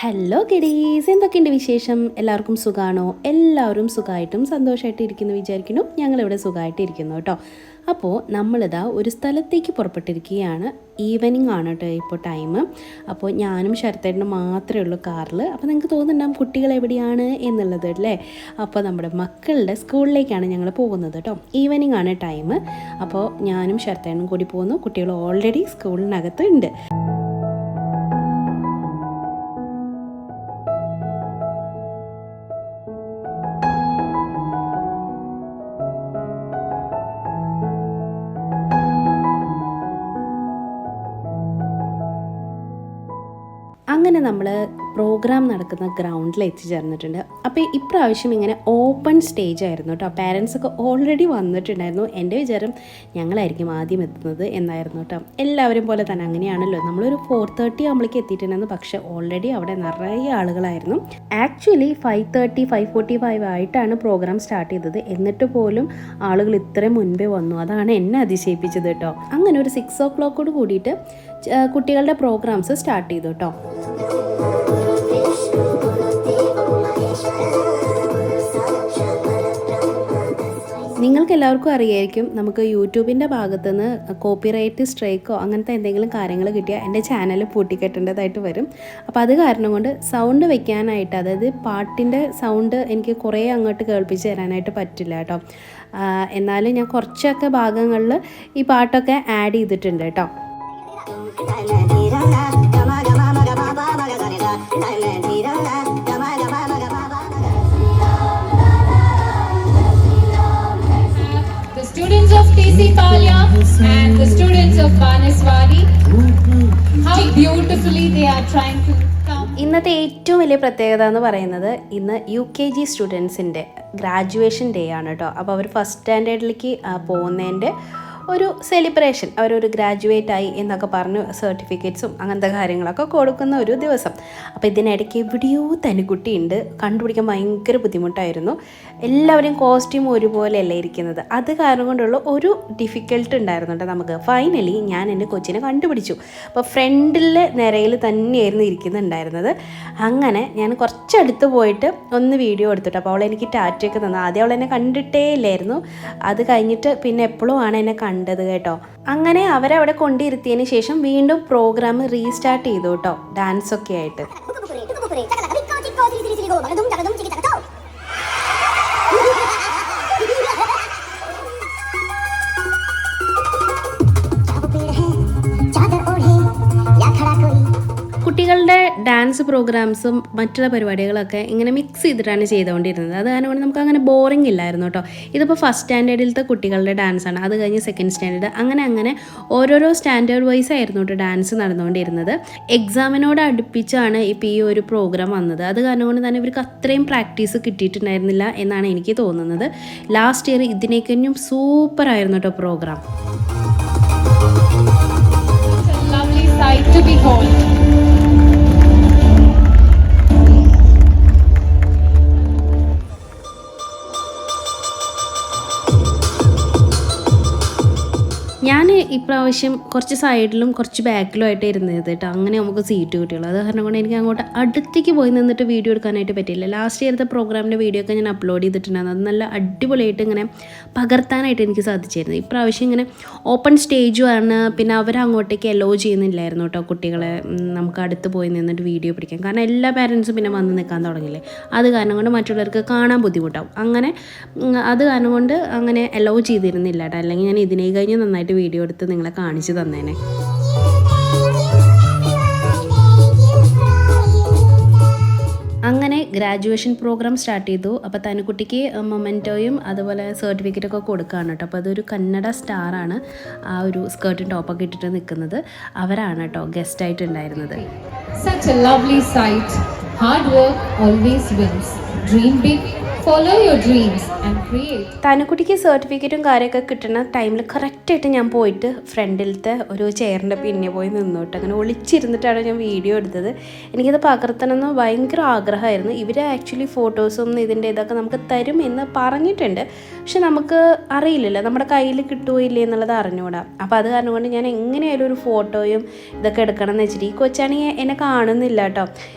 Hello kiddies, എന്തൊക്കെയുണ്ട് വിശേഷം? എല്ലാവർക്കും സുഖമാണോ? എല്ലാവരും സുഖമായിട്ടും സന്തോഷമായിട്ട് ഇരിക്കുന്നു വിചാരിക്കുന്നു. ഞങ്ങളിവിടെ സുഖമായിട്ട് ഇരിക്കുന്നു കേട്ടോ. അപ്പോൾ നമ്മളിതാ ഒരു സ്ഥലത്തേക്ക് പുറപ്പെട്ടിരിക്കുകയാണ്. ഈവനിങ് ആണ് കേട്ടോ ഇപ്പോൾ ടൈം. അപ്പോൾ ഞാനും ശരത്തേട്ടനും മാത്രമേ ഉള്ളൂ കാറിൽ. അപ്പോൾ നിങ്ങൾക്ക് തോന്നുന്നുണ്ടാകും കുട്ടികൾ എവിടെയാണ് എന്നുള്ളത് അല്ലേ. അപ്പോൾ നമ്മുടെ മക്കളുടെ സ്കൂളിലേക്കാണ് ഞങ്ങൾ പോകുന്നത് കേട്ടോ. ഈവനിങ് ആണ് ടൈം. അപ്പോൾ ഞാനും ശരത്തേട്ടനും കൂടി പോകുന്നു. കുട്ടികൾ ഓൾറെഡി സ്കൂളിനകത്ത് ഉണ്ട്. അങ്ങനെ നമ്മൾ പ്രോഗ്രാം നടക്കുന്ന ഗ്രൗണ്ടിൽ എത്തിച്ചേർന്നിട്ടുണ്ട്. അപ്പോൾ ഇപ്രാവശ്യം ഇങ്ങനെ ഓപ്പൺ സ്റ്റേജ് ആയിരുന്നു കേട്ടോ. പാരൻസൊക്കെ ഓൾറെഡി വന്നിട്ടുണ്ടായിരുന്നു. എൻ്റെ വിചാരം ഞങ്ങളായിരിക്കും ആദ്യം എത്തുന്നത് എന്നായിരുന്നു കേട്ടോ. എല്ലാവരും പോലെ തന്നെ അങ്ങനെയാണല്ലോ. നമ്മളൊരു 4:30 ആകുമ്പോഴേക്ക് എത്തിയിട്ടുണ്ടായിരുന്നു. പക്ഷേ ഓൾറെഡി അവിടെ നിറയെ ആളുകളായിരുന്നു. ആക്ച്വലി 5:30, 5:45 ആയിട്ടാണ് പ്രോഗ്രാം സ്റ്റാർട്ട് ചെയ്തത്. എന്നിട്ട് പോലും ആളുകൾ ഇത്രയും മുൻപേ വന്നു. അതാണ് എന്നെ അതിശയിപ്പിച്ചത് കേട്ടോ. അങ്ങനെ ഒരു 6 o'clock കൂടിയിട്ട് കുട്ടികളുടെ പ്രോഗ്രാംസ് സ്റ്റാർട്ട് ചെയ്തു കേട്ടോ. നിങ്ങൾക്ക് എല്ലാവർക്കും അറിയായിരിക്കും, നമുക്ക് യൂട്യൂബിൻ്റെ ഭാഗത്തുനിന്ന് കോപ്പിറൈറ്റ് സ്ട്രൈക്കോ അങ്ങനത്തെ എന്തെങ്കിലും കാര്യങ്ങൾ കിട്ടിയാൽ എൻ്റെ ചാനൽ പൂട്ടിക്കെട്ടേണ്ടതായിട്ട് വരും. അപ്പോൾ അത് കാരണം കൊണ്ട് സൗണ്ട് വെക്കാനായിട്ട്, അതായത് പാട്ടിൻ്റെ സൗണ്ട് എനിക്ക് കുറേ അങ്ങോട്ട് കേൾപ്പിച്ച് തരാനായിട്ട് പറ്റില്ല കേട്ടോ. എന്നാലും ഞാൻ കുറച്ചൊക്കെ ഭാഗങ്ങളിൽ ഈ പാട്ടൊക്കെ ആഡ് ചെയ്തിട്ടുണ്ട് കേട്ടോ. Students of TC Palya and the students of Baneswari, how beautifully they are trying to come. ഇന്നത്തെ ഏറ്റവും വലിയ പ്രത്യേകത എന്ന് പറയുന്നത്, ഇന്ന് UKG സ്റ്റുഡൻസിൻ്റെ ഗ്രാജുവേഷൻ ഡേ ആണ് കേട്ടോ. അപ്പോൾ അവർ ഫസ്റ്റ് സ്റ്റാൻഡേർഡിലേക്ക് പോകുന്നതിൻ്റെ ഒരു സെലിബ്രേഷൻ, അവരൊരു ഗ്രാജുവേറ്റ് ആയി എന്നൊക്കെ പറഞ്ഞ് സർട്ടിഫിക്കറ്റ്സും അങ്ങനത്തെ കാര്യങ്ങളൊക്കെ കൊടുക്കുന്ന ഒരു ദിവസം. അപ്പോൾ ഇതിനിടയ്ക്ക് എവിടെയോ തനിക്കുട്ടിയുണ്ട്, കണ്ടുപിടിക്കാൻ ഭയങ്കര ബുദ്ധിമുട്ടായിരുന്നു. എല്ലാവരും കോസ്റ്റ്യൂം ഒരുപോലെയല്ല ഇരിക്കുന്നത്. അത് കാരണം കൊണ്ടുള്ള ഒരു ഡിഫിക്കൽട്ട് ഉണ്ടായിരുന്നുണ്ട് നമുക്ക്. ഫൈനലി ഞാൻ എൻ്റെ കൊച്ചിനെ കണ്ടുപിടിച്ചു. അപ്പോൾ ഫ്രണ്ടിലെ നിരയിൽ തന്നെയായിരുന്നു ഇരിക്കുന്നുണ്ടായിരുന്നത്. അങ്ങനെ ഞാൻ കുറച്ചടുത്ത് പോയിട്ട് ഒന്ന് വീഡിയോ എടുത്തിട്ട്, അപ്പോൾ അവൾ എനിക്ക് ടാറ്റയൊക്കെ തന്നു. ആദ്യം അവൾ എന്നെ കണ്ടിട്ടേ ഇല്ലായിരുന്നു. അത് കഴിഞ്ഞിട്ട് പിന്നെ എപ്പോഴും ആണ് എന്നെ കണ്ടത് കേട്ടോ. അങ്ങനെ അവരെ അവിടെ കൊണ്ടിരുത്തിയതിന് ശേഷം വീണ്ടും പ്രോഗ്രാം റീസ്റ്റാർട്ട് ചെയ്തു കേട്ടോ, ഡാൻസൊക്കെ ആയിട്ട്. കുട്ടികളുടെ ഡാൻസ് പ്രോഗ്രാംസും മറ്റുള്ള പരിപാടികളൊക്കെ ഇങ്ങനെ മിക്സ് ചെയ്തിട്ടാണ് ചെയ്തുകൊണ്ടിരുന്നത്. അത് കാരണം കൊണ്ട് നമുക്ക് അങ്ങനെ ബോറിംഗ് ഇല്ലായിരുന്നു കേട്ടോ. ഇതിപ്പോൾ ഫസ്റ്റ് സ്റ്റാൻഡേർഡിലത്തെ കുട്ടികളുടെ ഡാൻസാണ്, അത് കഴിഞ്ഞ് സെക്കൻഡ് സ്റ്റാൻഡേർഡ്, അങ്ങനെ ഓരോരോ സ്റ്റാൻഡേർഡ് വൈസ് ആയിരുന്നു കേട്ടോ ഡാൻസ് നടന്നുകൊണ്ടിരുന്നത്. എക്സാമിനോട് അടുപ്പിച്ചാണ് ഇപ്പോൾ ഈ ഒരു പ്രോഗ്രാം വന്നത്. അത് കാരണം കൊണ്ട് തന്നെ ഇവർക്ക് അത്രയും പ്രാക്ടീസ് കിട്ടിയിട്ടുണ്ടായിരുന്നില്ല എന്നാണ് എനിക്ക് തോന്നുന്നത്. ലാസ്റ്റ് ഇയർ ഇതിനേക്കഞ്ഞും സൂപ്പറായിരുന്നു കേട്ടോ programme. Lovely sight to behold. ഞാൻ ഇപ്രാവശ്യം കുറച്ച് സൈഡിലും കുറച്ച് ബാക്കിലും ആയിട്ട് ഇരുന്നത് കേട്ടോ. അങ്ങനെ നമുക്ക് സീറ്റ് കിട്ടിയുള്ളൂ. അത് കാരണം കൊണ്ട് എനിക്ക് അങ്ങോട്ട് അടുത്തേക്ക് പോയി നിന്നിട്ട് വീഡിയോ എടുക്കാനായിട്ട് പറ്റില്ല. ലാസ്റ്റ് ഇയറത്തെ പ്രോഗ്രാമിൻ്റെ വീഡിയോ ഒക്കെ ഞാൻ അപ്ലോഡ് ചെയ്തിട്ടുണ്ടായിരുന്നു. അത് നല്ല അടിപൊളിയായിട്ട് ഇങ്ങനെ പകർത്താനായിട്ട് എനിക്ക് സാധിച്ചിരുന്നു. ഇപ്രാവശ്യം ഇങ്ങനെ ഓപ്പൺ സ്റ്റേജുമാണ്. പിന്നെ അവരങ്ങോട്ടേക്ക് അലോ ചെയ്യുന്നില്ലായിരുന്നു കേട്ടോ കുട്ടികളെ നമുക്ക് അടുത്ത് പോയി നിന്നിട്ട് വീഡിയോ പിടിക്കാൻ. കാരണം എല്ലാ പാരൻസും പിന്നെ വന്ന് നിൽക്കാൻ തുടങ്ങില്ലേ. അത് കാരണം കൊണ്ട് മറ്റുള്ളവർക്ക് കാണാൻ ബുദ്ധിമുട്ടാവും. അങ്ങനെ അത് കാരണം കൊണ്ട് അങ്ങനെ അലോ ചെയ്തിരുന്നില്ല കേട്ടോ. അല്ലെങ്കിൽ ഞാൻ ഇതിനെ കഴിഞ്ഞ് നന്നായിട്ട് വീഡിയോ എടുത്ത് നിങ്ങളെ കാണിച്ചു തന്നേനെ. അങ്ങനെ ഗ്രാജുവേഷൻ പ്രോഗ്രാം സ്റ്റാർട്ട് ചെയ്തു. അപ്പോൾ തനുക്കുട്ടിക്ക് മൊമെൻറ്റോയും അതുപോലെ സർട്ടിഫിക്കറ്റൊക്കെ കൊടുക്കുകയാണ് കേട്ടോ. അപ്പോൾ അതൊരു കന്നഡ സ്റ്റാറാണ് ആ ഒരു സ്കേർട്ടും ടോപ്പൊക്കെ ഇട്ടിട്ട് നിൽക്കുന്നത്. അവരാണ് കേട്ടോ ഗസ്റ്റായിട്ട് ഉണ്ടായിരുന്നത്. Such a lovely sight. Hard work always wins. Dream big, follow your dreams and create. തനുക്കുട്ടിക്ക് സർട്ടിഫിക്കറ്റും കാര്യമൊക്കെ കിട്ടുന്ന ടൈമിൽ കറക്റ്റായിട്ട് ഞാൻ പോയിട്ട് ഫ്രണ്ടിലത്തെ ഒരു ചെയറിൻ്റെ പിന്നെ പോയി നിന്നോട്ട് അങ്ങനെ ഒളിച്ചിരുന്നിട്ടാണ് ഞാൻ വീഡിയോ എടുത്തത്. എനിക്കത് പകർത്തണമെന്ന് ഭയങ്കര ആഗ്രഹമായിരുന്നു. ഇവർ ആക്ച്വലി ഫോട്ടോസും ഇതിൻ്റെ ഇതൊക്കെ നമുക്ക് തരും എന്ന് പറഞ്ഞിട്ടുണ്ട്. പക്ഷെ നമുക്ക് അറിയില്ലല്ലോ നമ്മുടെ കയ്യിൽ കിട്ടുമോ ഇല്ലേ എന്നുള്ളത് അറിഞ്ഞുകൂടാ. അപ്പോൾ അത് കാരണം കൊണ്ട് ഞാൻ എങ്ങനെയായാലും ഒരു ഫോട്ടോയും ഇതൊക്കെ എടുക്കണം എന്ന് വെച്ചിട്ട്, ഈ കൊച്ചാണെങ്കിൽ എന്നെ കാണുന്നില്ല കേട്ടോ.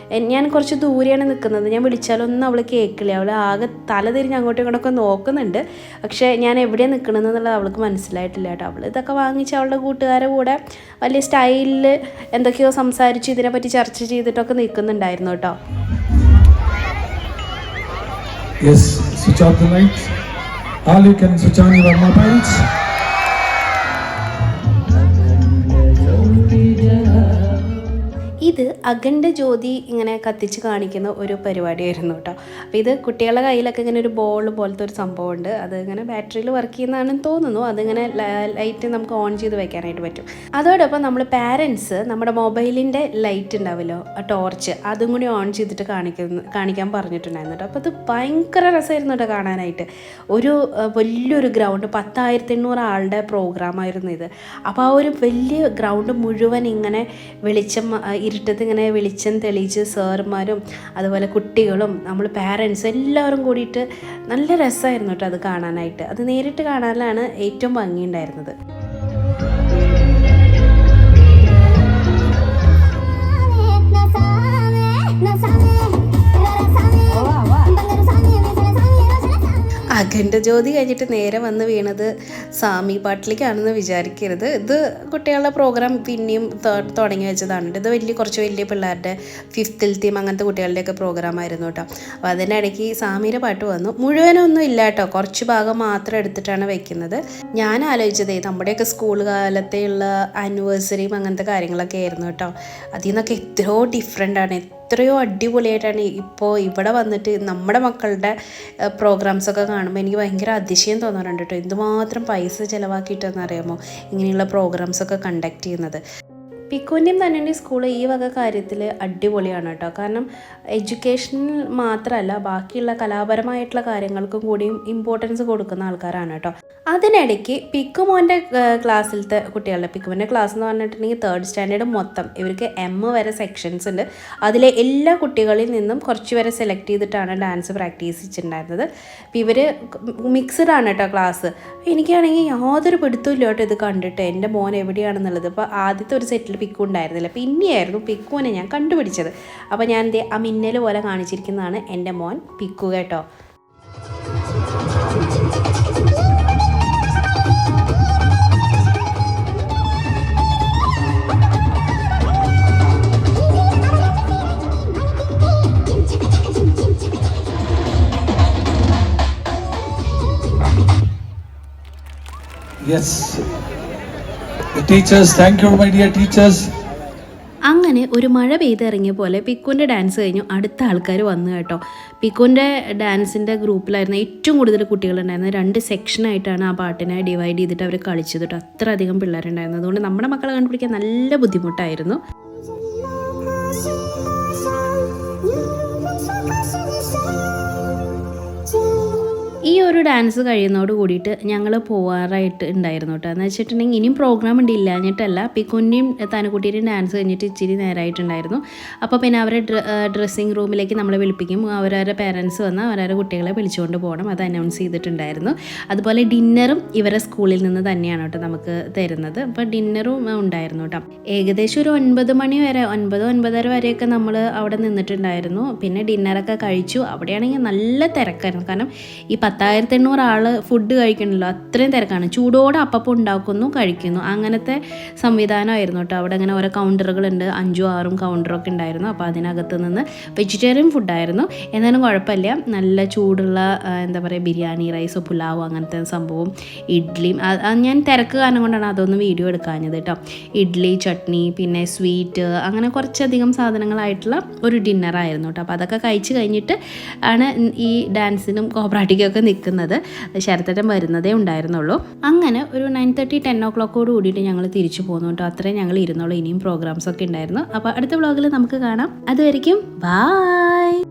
ഞാൻ കുറച്ച് ദൂരെയാണ് നിൽക്കുന്നത്, ഞാൻ വിളിച്ചാലൊന്നും അവൾ കേൾക്കില്ല. അവൾ ആകെ തല തിരിഞ്ഞ് അങ്ങോട്ടും ഇങ്ങോട്ടൊക്കെ നോക്കുന്നുണ്ട്, പക്ഷേ ഞാൻ എവിടെയാണ് നിൽക്കണമെന്നുള്ളത് അവൾക്ക് മനസ്സിലായിട്ടില്ല കേട്ടോ. അവൾ ഇതൊക്കെ വാങ്ങിച്ച് അവളുടെ കൂട്ടുകാരുടെ കൂടെ വലിയ സ്റ്റൈലിൽ എന്തൊക്കെയോ സംസാരിച്ച് ഇതിനെപ്പറ്റി ചർച്ച ചെയ്തിട്ടൊക്കെ നിൽക്കുന്നുണ്ടായിരുന്നു കേട്ടോ. Yes, switch off the lights. All you can switch on your mobiles. ഇത് അഖണ്ഡ ജ്യോതി ഇങ്ങനെ കത്തിച്ച് കാണിക്കുന്ന ഒരു പരിപാടിയായിരുന്നു കേട്ടോ. അപ്പോൾ ഇത് കുട്ടികളുടെ കയ്യിലൊക്കെ ഇങ്ങനെ ഒരു ബോൾ പോലത്തെ ഒരു സംഭവമുണ്ട്, അത് ഇങ്ങനെ ബാറ്ററിയിൽ വർക്ക് ചെയ്യുന്നതാണെന്ന് തോന്നുന്നു. അതിങ്ങനെ ലൈറ്റ് നമുക്ക് ഓൺ ചെയ്ത് വെക്കാനായിട്ട് പറ്റും. അതോടൊപ്പം നമ്മൾ പാരൻസ് നമ്മുടെ മൊബൈലിൻ്റെ ലൈറ്റ് ഉണ്ടാവുമല്ലോ, ടോർച്ച്, അതും കൂടി ഓൺ ചെയ്തിട്ട് കാണിക്കാൻ പറഞ്ഞിട്ടുണ്ടായിരുന്നു കേട്ടോ. അപ്പോൾ അത് ഭയങ്കര രസമായിരുന്നു കേട്ടോ കാണാനായിട്ട്. ഒരു വലിയൊരു ഗ്രൗണ്ട്, 10,800 ആളുടെ പ്രോഗ്രാമായിരുന്നു ഇത്. അപ്പോൾ ആ ഒരു വലിയ ഗ്രൗണ്ട് മുഴുവൻ ഇങ്ങനെ വെളിച്ചം, ഇരുട്ടത്ത് ഇങ്ങനെ വെളിച്ചം തെളിയിച്ച് സാറുമാരും അതുപോലെ കുട്ടികളും നമ്മൾ പാരൻസും എല്ലാവരും കൂടിയിട്ട് നല്ല രസമായിരുന്നു കേട്ടോ അത് കാണാനായിട്ട്. അത് നേരിട്ട് കാണാനാണ് ഏറ്റവും ഭംഗിയുണ്ടായിരുന്നത്. അഖണ്ഡ ജ്യോതി കഴിഞ്ഞിട്ട് നേരെ വന്ന് വീണത് സാമി പാട്ടിലേക്കാണെന്ന് വിചാരിക്കരുത്. ഇത് കുട്ടികളുടെ പ്രോഗ്രാം പിന്നെയും തുടങ്ങി വെച്ചതാണ്. ഇത് കുറച്ച് വലിയ പിള്ളേരുടെ 5th തീം അങ്ങനത്തെ കുട്ടികളുടെയൊക്കെ പ്രോഗ്രാം ആയിരുന്നു കേട്ടോ. അപ്പോൾ അതിൻ്റെ ഇടയ്ക്ക് സാമിയുടെ പാട്ട് വന്നു. മുഴുവനൊന്നും ഇല്ല കേട്ടോ, കുറച്ച് ഭാഗം മാത്രം എടുത്തിട്ടാണ് വെക്കുന്നത്. ഞാൻ ആലോചിച്ചതേ നമ്മുടെയൊക്കെ സ്കൂൾ കാലത്തെയുള്ള ആനിവേഴ്സറിയും അങ്ങനത്തെ കാര്യങ്ങളൊക്കെ ആയിരുന്നു കേട്ടോ. അതിൽ നിന്നൊക്കെ എത്രയോ ഡിഫറെൻ്റ് ആണ്, എത്രയോ അടിപൊളിയായിട്ടാണ് ഇപ്പോൾ ഇവിടെ വന്നിട്ട് നമ്മുടെ മക്കളുടെ പ്രോഗ്രാംസൊക്കെ കാണുമ്പോൾ എനിക്ക് ഭയങ്കര അതിശയം തോന്നാറുണ്ട് കേട്ടോ. എന്തുമാത്രം പൈസ ചിലവാക്കിയിട്ടെന്നറിയാമോ ഇങ്ങനെയുള്ള പ്രോഗ്രാംസൊക്കെ കണ്ടക്ട് ചെയ്യുന്നത്. പിക്കുവിൻ്റെയും തന്നെ സ്കൂൾ ഈ വക കാര്യത്തിൽ അടിപൊളിയാണ് കേട്ടോ. കാരണം എഡ്യൂക്കേഷനിൽ മാത്രമല്ല ബാക്കിയുള്ള കലാപരമായിട്ടുള്ള കാര്യങ്ങൾക്കും കൂടിയും ഇമ്പോർട്ടൻസ് കൊടുക്കുന്ന ആൾക്കാരാണ് കേട്ടോ. അതിനിടയ്ക്ക് പിക്കുമോൻ്റെ ക്ലാസ്സിലത്തെ കുട്ടികളുടെ, പിക്കുമോൻ്റെ ക്ലാസ് എന്ന് പറഞ്ഞിട്ടുണ്ടെങ്കിൽ 3rd സ്റ്റാൻഡേർഡ് മൊത്തം ഇവർക്ക് M വരെ സെക്ഷൻസ് ഉണ്ട്. അതിലെ എല്ലാ കുട്ടികളിൽ നിന്നും കുറച്ച് വരെ സെലക്ട് ചെയ്തിട്ടാണ് ഡാൻസ് പ്രാക്ടീസ് ചെയ്തിട്ടുണ്ടായിരുന്നത്. അപ്പോൾ ഇവർ മിക്സ്ഡ് ആണ് കേട്ടോ ക്ലാസ്. എനിക്കാണെങ്കിൽ യാതൊരു പിടുത്തമില്ല കേട്ടോ ഇത് കണ്ടിട്ട്, എൻ്റെ മോൻ എവിടെയാണെന്നുള്ളത്. ഇപ്പോൾ ആദ്യത്തെ ഒരു സെറ്റിൽ പിക്കു ഉണ്ടായിരുന്നില്ല, പിന്നെയായിരുന്നു പിക്കുവിനെ ഞാൻ കണ്ടുപിടിച്ചത്. അപ്പോൾ ഞാൻ ആ മിന്നൽ പോലെ കാണിച്ചിരിക്കുന്നതാണ് എൻ്റെ മോൻ പിക്കു കേട്ടോ. Yes. The teachers, thank you my dear teachers. അങ്ങനെ ഒരു മഴ പെയ്തിറങ്ങിയ പോലെ പിക്കുവിൻ്റെ ഡാൻസ് കഴിഞ്ഞു, അടുത്ത ആൾക്കാർ വന്നു കേട്ടോ. പിക്കുവിൻ്റെ ഡാൻസിൻ്റെ ഗ്രൂപ്പിലായിരുന്നു ഏറ്റവും കൂടുതൽ കുട്ടികളുണ്ടായിരുന്നത്. 2 സെക്ഷനായിട്ടാണ് ആ പാട്ടിനെ ഡിവൈഡ് ചെയ്തിട്ട് അവർ കളിച്ചത് കേട്ടോ. അത്ര അധികം പിള്ളേരുണ്ടായിരുന്നു. അതുകൊണ്ട് നമ്മുടെ മക്കളെ കണ്ടുപിടിക്കാൻ നല്ല ബുദ്ധിമുട്ടായിരുന്നു. ഈ ഒരു ഡാൻസ് കഴിയുന്നതോട് കൂടിയിട്ട് ഞങ്ങൾ പോകാറായിട്ട് ഉണ്ടായിരുന്നു കേട്ടോ. എന്ന് വെച്ചിട്ടുണ്ടെങ്കിൽ ഇനിയും പ്രോഗ്രാം ഉണ്ട്, ഇല്ലാഞ്ഞിട്ടല്ല. പിക്കുൻ്റെയും തനുക്കുട്ടിയുടെയും ഡാൻസ് കഴിഞ്ഞിട്ട് ഇച്ചിരി നേരമായിട്ടുണ്ടായിരുന്നു. അപ്പോൾ പിന്നെ അവരെ ഡ്രസ്സിങ് റൂമിലേക്ക് നമ്മളെ വിളിപ്പിക്കും. അവരവരുടെ പേരൻസ് വന്ന് അവരവരുടെ കുട്ടികളെ വിളിച്ചുകൊണ്ട് പോകണം, അത് അനൗൺസ് ചെയ്തിട്ടുണ്ടായിരുന്നു. അതുപോലെ ഡിന്നറും ഇവരെ സ്കൂളിൽ നിന്ന് തന്നെയാണ് കേട്ടോ നമുക്ക് തരുന്നത്. അപ്പോൾ ഡിന്നറും ഉണ്ടായിരുന്നു കേട്ടോ. ഏകദേശം ഒരു 9 മണി വരെ, 9-9:30 വരെയൊക്കെ നമ്മൾ അവിടെ നിന്നിട്ടുണ്ടായിരുന്നു. പിന്നെ ഡിന്നറൊക്കെ കഴിച്ചു. അവിടെയാണെങ്കിൽ നല്ല തിരക്കായിരുന്നു. കാരണം ഈ 10,800 ആൾ ഫുഡ് കഴിക്കണമല്ലോ, അത്രയും തിരക്കാണ്. ചൂടോടെ അപ്പം ഉണ്ടാക്കുന്നു, കഴിക്കുന്നു, അങ്ങനത്തെ സംവിധാനമായിരുന്നു കേട്ടോ. അവിടെ അങ്ങനെ ഓരോ കൗണ്ടറുകളുണ്ട്, 5-6 കൗണ്ടറൊക്കെ ഉണ്ടായിരുന്നു. അപ്പോൾ അതിനകത്ത് നിന്ന് വെജിറ്റേറിയൻ ഫുഡായിരുന്നു. എന്നാലും കുഴപ്പമില്ല, നല്ല ചൂടുള്ള എന്താ പറയുക ബിരിയാണി റൈസോ പുലാവോ അങ്ങനത്തെ സംഭവം, ഇഡ്ഡലിയും. ഞാൻ തിരക്ക് കാരണം കൊണ്ടാണ് അതൊന്നും വീഡിയോ എടുക്കാഞ്ഞത് കേട്ടോ. ഇഡ്ഡലി, ചട്നി, പിന്നെ സ്വീറ്റ്, അങ്ങനെ കുറച്ചധികം സാധനങ്ങളായിട്ടുള്ള ഒരു ഡിന്നറായിരുന്നു കേട്ടോ. അപ്പോൾ അതൊക്കെ കഴിച്ച് കഴിഞ്ഞിട്ട് ആണ് ഈ ഡാൻസിനും കോപ്പറാട്ടിക്കൊക്കെ നിൽക്കുന്നത്. ശരത്തേട്ടൻ വരുന്നതേ ഉണ്ടായിരുന്നുള്ളൂ. അങ്ങനെ ഒരു 9:30-10 o'clock കൂടിയിട്ട് ഞങ്ങൾ തിരിച്ചു പോന്നു കേട്ടോ. അത്രയും ഞങ്ങൾ ഇരുന്നുള്ളൂ. ഇനിയും പ്രോഗ്രാംസൊക്കെ ഉണ്ടായിരുന്നു. അപ്പോൾ അടുത്ത വ്ളോഗിൽ നമുക്ക് കാണാം. അതുവരെയ്ക്കും ബൈ.